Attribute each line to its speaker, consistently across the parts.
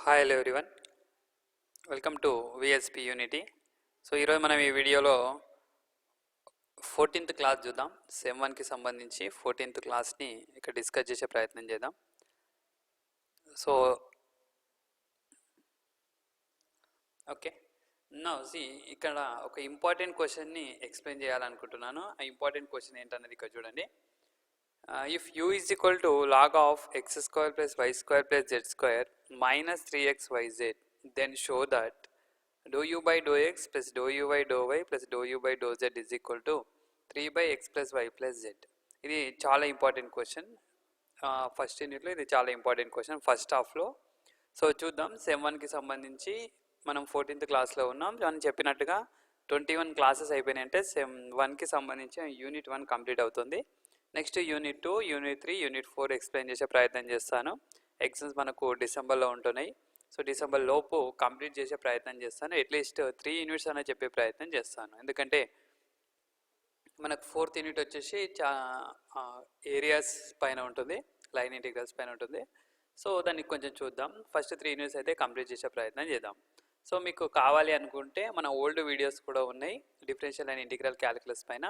Speaker 1: Hi hello everyone, welcome to VSP unity. So ఈరోజు మనం ఈ వీడియోలో 14th క్లాస్ చూద్దాం. సెమ్ 1కి సంబంధించి 14th క్లాస్ని ఇక్కడ డిస్కస్ చేసే ప్రయత్నం చేద్దాం. సో ఓకే, నౌ సి ఇక్కడ ఒక ఇంపార్టెంట్ క్వశ్చన్ని ఎక్స్ప్లెయిన్ చేయాలనుకుంటున్నాను. ఆ ఇంపార్టెంట్ క్వశ్చన్ ఏంటన్నది ఇక్కడ చూడండి. If u is equal to log of x square plus y square plus z square minus 3xyz, then show that dou u by dou x plus dou u by dou y plus dou u by dou z is equal to 3 by x plus y plus z. ఇది చాలా important question. First యూనిట్లో ఇది చాలా important question first హాఫ్లో. So చూద్దాం. Sem 1కి సంబంధించి మనం 14th క్లాస్లో ఉన్నాం. మనం చెప్పినట్టుగా 21 క్లాసెస్ అయిపోయినాయి. అంటే సెమ్ 1కి సంబంధించి యూనిట్ 1 కంప్లీట్ అవుతుంది. Next unit 2, unit 3, unit 4 explain చేసే ప్రయత్నం చేస్తాను. ఎగ్జామ్స్ మనకు డిసెంబర్లో ఉంటున్నాయి. సో డిసెంబర్ లోపు కంప్లీట్ చేసే ప్రయత్నం చేస్తాను. అట్లీస్ట్ 3 యూనిట్స్ అనేది చెప్పే ప్రయత్నం చేస్తాను. ఎందుకంటే మనకు 4th యూనిట్ వచ్చేసి ఏరియాస్ పైన ఉంటుంది, లైన్ ఇంటిగ్రల్స్ పైన ఉంటుంది. సో దాన్ని కొంచెం చూద్దాం. ఫస్ట్ 3 యూనిట్స్ అయితే కంప్లీట్ చేసే ప్రయత్నం చేద్దాం. సో మీకు కావాలి అనుకుంటే మన ఓల్డ్ వీడియోస్ కూడా ఉన్నాయి డిఫరెన్షియల్ అండ్ ఇంటిగ్రల్ క్యాలిక్యులస్ పైన.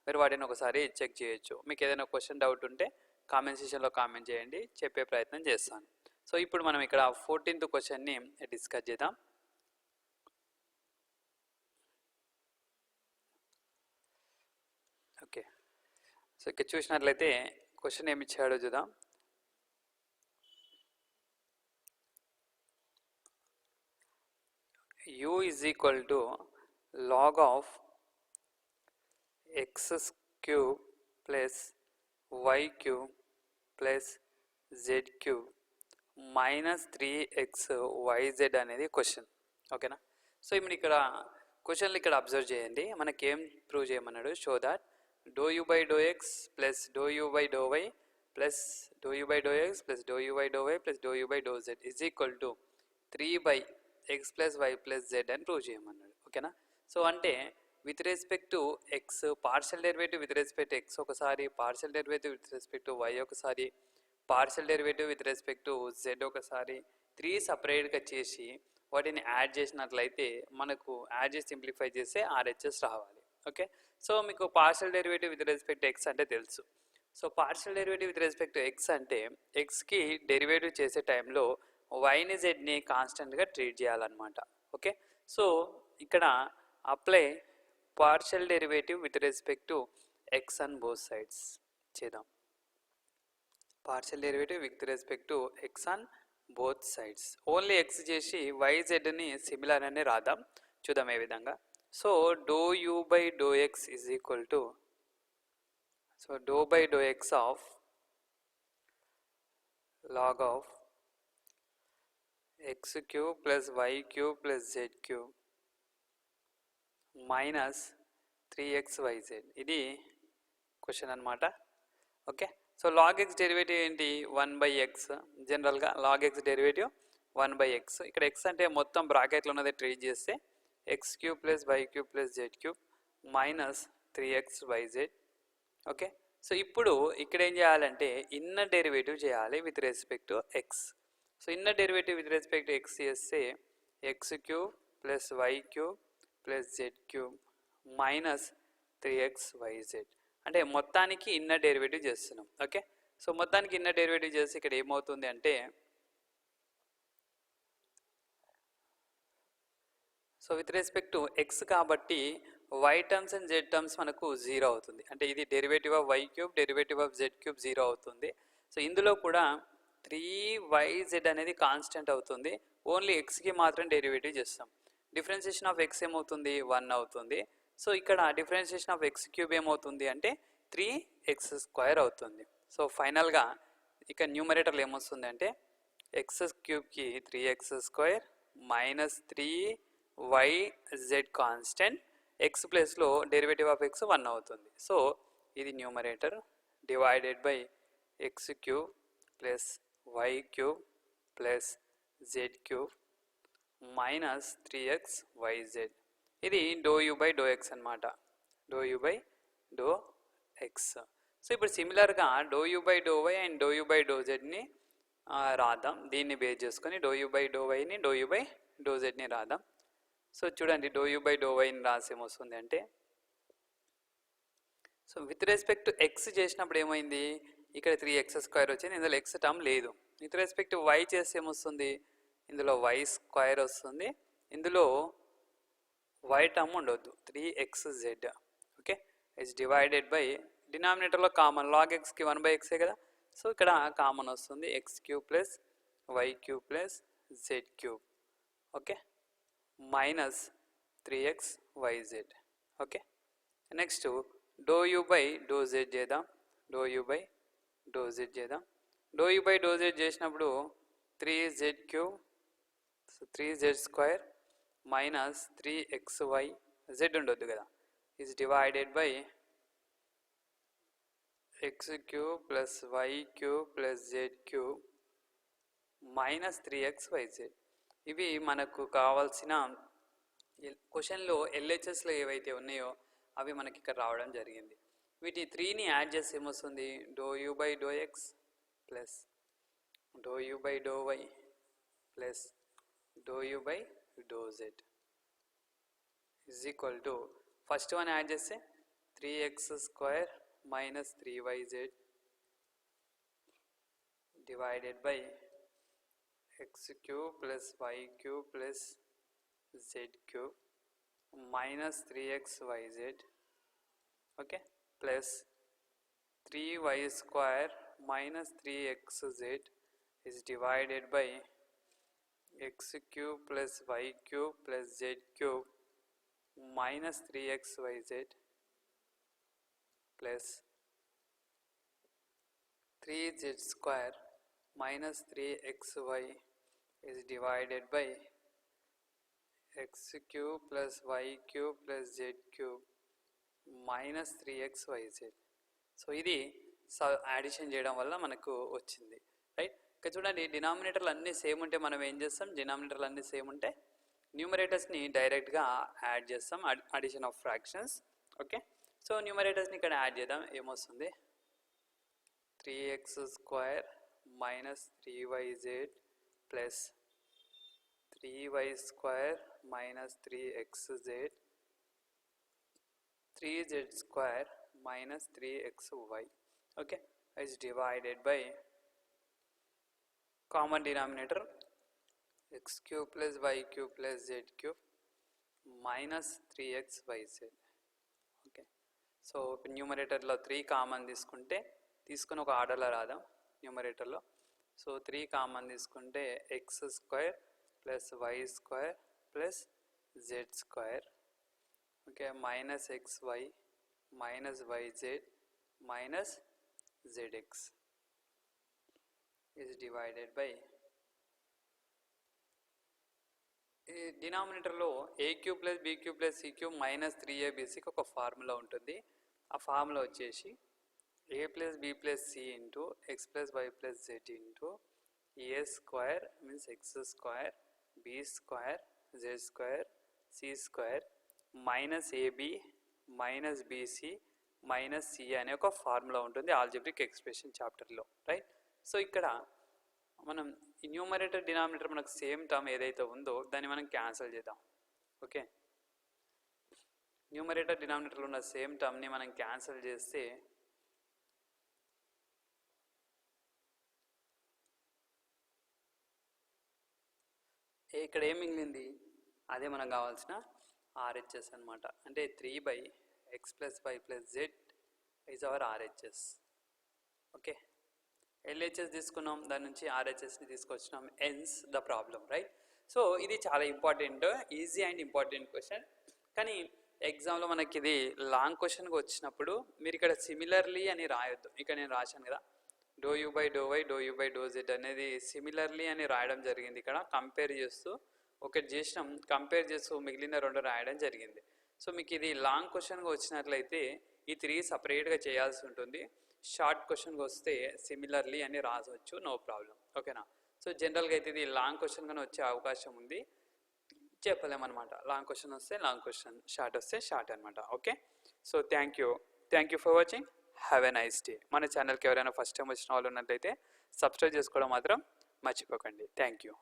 Speaker 1: మీరు వాటిని ఒకసారి చెక్ చేయొచ్చు. మీకు ఏదైనా క్వశ్చన్ డౌట్ ఉంటే కామెంట్ సెక్షన్లో కామెంట్ చేయండి, చెప్పే ప్రయత్నం చేస్తాను. సో ఇప్పుడు మనం ఇక్కడ 14th క్వశ్చన్ని డిస్కస్ చేద్దాం. ఓకే, సో ఇక్కడ చూసినట్లయితే క్వశ్చన్ ఏమి ఇచ్చాడో చూద్దాం. u is equal to log of x cube plus y cube plus z cube minus 3xyz అనేది క్వశ్చన్. ఓకేనా? సో ఇప్పుడు ఇక్కడ క్వశ్చన్లు ఇక్కడ అబ్జర్వ్ చేయండి. మనకేం ప్రూవ్ చేయమన్నాడు? Show that doe you by do X plus do you by do why plus do you by do X plus do you by do why plus do you by do Z is equal to 3 by x plus y plus z అని prove చేయమన్నాడు. ఓకేనా? So అంటే with respect to x partial derivative with respect to x ఒకసారి, partial derivative with respect to y ఒకసారి, partial derivative with respect to Z ఒకసారి, 3 సపరేట్గా చేసి వాటిని యాడ్ చేసినట్లయితే మనకు యాడ్ చేసి సింప్లిఫై చేస్తే ఆర్హెచ్ఎస్ రావాలి. ఓకే, సో మీకు partial derivative with respect to X అంటే తెలుసు. So partial derivative with respect to X అంటే ఎక్స్కి డెరివేటివ్ చేసే టైంలో వైని జెడ్ని కాన్స్టెంట్గా ట్రీట్ చేయాలన్నమాట. ఓకే, సో ఇక్కడ apply partial derivative with respect to x on both sides చేద్దాం. Partial derivative with respect to x on both sides. Only x చేసి వైజెడ్ని similar అని రాద్దాం. చూద్దాం ఏ విధంగా. So doe you by do x is equal to, so doe by do x of log of x cube plus y cube plus z cube minus 3xyz. ఇది question అనమాట. Okay, so log X derivative ఏంటి? 1/x. జనరల్గా log X derivative 1/x. ఇక్కడ X అంటే మొత్తం బ్రాకెట్లో ఉన్నది treat చేస్తే x cube plus y cube plus z cube minus 3xyz. Okay, so ఇప్పుడు ఇక్కడ ఏం చేయాలంటే ఇన్నర్ డెరివేటివ్ చేయాలి with respect to x. So inner derivative with respect to x చేస్తే x cube plus y cube plus z cube minus 3xyz. అంటే మొత్తానికి inner derivative చేస్తున్నాం. Okay, so మొత్తానికి ఇన్నర్ డెరివేటివ్ చేస్తే ఇక్కడ ఏమవుతుంది అంటే, so with respect to x కాబట్టి y terms and z terms మనకు 0 అవుతుంది. అంటే ఇది derivative of Y cube derivative of Z cube 0 అవుతుంది. సో ఇందులో కూడా 3yz అనేది కాన్స్టెంట్ అవుతుంది. ఓన్లీ ఎక్స్కి మాత్రం డెరివేటివ్ చేస్తాం. డిఫరెన్షియేషన్ ఆఫ్ ఎక్స్ ఏమవుతుంది? 1 అవుతుంది. సో ఇక్కడ డిఫరెన్షియేషన్ ఆఫ్ ఎక్స్ క్యూబ్ ఏమవుతుంది అంటే 3x² అవుతుంది. సో ఫైనల్గా ఇక్కడ న్యూమరేటర్లో ఏమొస్తుంది అంటే ఎక్స్ క్యూబ్కి 3x² minus 3yz constant, x ప్లస్లో డెరివేటివ్ ఆఫ్ ఎక్స్ 1 అవుతుంది. సో ఇది numerator divided by x cube plus y cube plus z cube minus 3xyz. ఇది do you by do x అనమాట. Do you by do x. So ఇప్పుడు సిమిలర్గా do you by do y and do you by do జెడ్ని రాద్దాం. దీన్ని base చేసుకొని do you by do వైని do you by do జెడ్ని రాద్దాం. సో చూడండి, డో యూ బై డో వైని రాసి ఏమొస్తుంది అంటే, so with respect to X చేసినప్పుడు ఏమైంది, ఇక్కడ 3x² వచ్చింది, ఇందులో ఎక్స్ టర్మ్ లేదు. విత్ రెస్పెక్ట్ టు వై చేస్తే ఏమొస్తుంది, ఇందులో y² వస్తుంది, ఇందులో y టర్మ్ ఉండొద్దు, 3xz. Okay, it's divided by డినామినేటర్లో కామన్ లాగ్ ఎక్స్కి 1/x కదా, సో ఇక్కడ కామన్ వస్తుంది x³ plus y³ plus z³. Okay, minus 3xyz. Okay, next do you by do z చేద్దాం. Do you by do z చేద్దాం. Do you by do z చేసినప్పుడు 3z³ 3z² minus 3xy z ఉండొద్దు కదా, is divided by x³ plus y³ plus z³ minus 3xyz. ఇవి మనకు కావాల్సిన క్వశ్చన్లో ఎల్హెచ్ఎస్లో ఏవైతే ఉన్నాయో అవి మనకి ఇక్కడ రావడం జరిగింది. వీటి 3ని యాడ్ చేస్తే ఏమొస్తుంది, do you by do X plus do you by do why plus do you by do Z is equal to, first one add చేస్తే 3x² minus 3yz divided by x³ plus y³ plus z³ minus 3xyz. Okay, plus 3y² minus 3xz is divided by x³ plus y³ plus z³ minus 3xyz plus 3z² minus 3xy is divided by x³ plus y³ plus z³ minus 3xyz. So ఇది addition చేయడం వల్ల మనకు వచ్చింది, right. ఇక్కడ చూడండి, డినామినేటర్లు అన్నీ same ఉంటే మనం ఏం చేస్తాం, డినామినేటర్లు అన్నీ సేమ్ ఉంటే న్యూమరేటర్స్ని డైరెక్ట్గా యాడ్ చేస్తాం, addition of fractions. Okay, so న్యూమరేటర్స్ని ఇక్కడ యాడ్ చేద్దాం. ఏమొస్తుంది, 3x² minus 3yz plus 3y² minus 3xz 3z² minus 3xy. okay, is divided by common denominator x³ plus y³ plus z³ minus 3xyz. Okay, so న్యూమరేటర్లో 3 common తీసుకుని ఒక ఆర్డర్లో రాదాం న్యూమరేటర్లో. So 3 common తీసుకుంటే x² plus y² plus z². Okay, minus xy minus yz minus zx is divided by, ఈ డినామినేటర్లో a³ plus b³ plus c³ minus 3abcకి ఒక ఫార్ములా ఉంటుంది. ఆ ఫార్ములా వచ్చేసి a plus b plus c into x plus y plus z into a² means x² b² z² c² minus ab minus bc minus c అనే ఒక formula ఉంటుంది algebraic expression చాప్టర్లో, right. So ఇక్కడ మనం ఈ న్యూమరేటర్ డినామినేటర్ మనకు same term ఏదైతే ఉందో దాన్ని మనం క్యాన్సిల్ చేద్దాం. ఓకే, న్యూమరేటర్ డినామినేటర్లో ఉన్న సేమ్ టర్మ్ని మనం క్యాన్సిల్ చేస్తే ఇక్కడ ఏం మిగిలింది, అదే మనకు కావాల్సిన RHS అనమాట. అంటే 3/x plus y plus z is our RHS. Okay, LHS తీసుకున్నాం, దాని నుంచి RHSని తీసుకొచ్చినాం, ఎన్స్ ద ప్రాబ్లం, రైట్. సో ఇది చాలా important, easy and important question. కానీ ఎగ్జామ్లో మనకి ఇది లాంగ్ క్వశ్చన్కి వచ్చినప్పుడు మీరు ఇక్కడ సిమిలర్లీ అని రాయొద్దు. ఇక్కడ నేను రాశాను కదా, do you by do Y do you by do Z అనేది సిమిలర్లీ అని రాయడం జరిగింది. ఇక్కడ కంపేర్ చేస్తూ ఒకటి చేసినాం, కంపేర్ చేస్తూ మిగిలిన 2 రాయడం జరిగింది. సో మీకు ఇది లాంగ్ క్వశ్చన్గా వచ్చినట్లయితే ఈ 3 సపరేట్గా చేయాల్సి ఉంటుంది. షార్ట్ క్వశ్చన్కి వస్తే సిమిలర్లీ అని రాసవచ్చు, నో ప్రాబ్లం. ఓకేనా. సో జనరల్గా అయితే ఇది లాంగ్ క్వశ్చన్గానే వచ్చే అవకాశం ఉంది, చెప్పలేమన్నమాట. లాంగ్ క్వశ్చన్ వస్తే లాంగ్ క్వశ్చన్, షార్ట్ వస్తే షార్ట్ అనమాట. Okay, so thank you for watching. Have a nice day. మన ఛానల్కి ఎవరైనా ఫస్ట్ టైం వచ్చిన వాళ్ళు ఉన్నట్లయితే సబ్స్క్రైబ్ చేసుకోవడం మాత్రం మర్చిపోకండి. Thank you.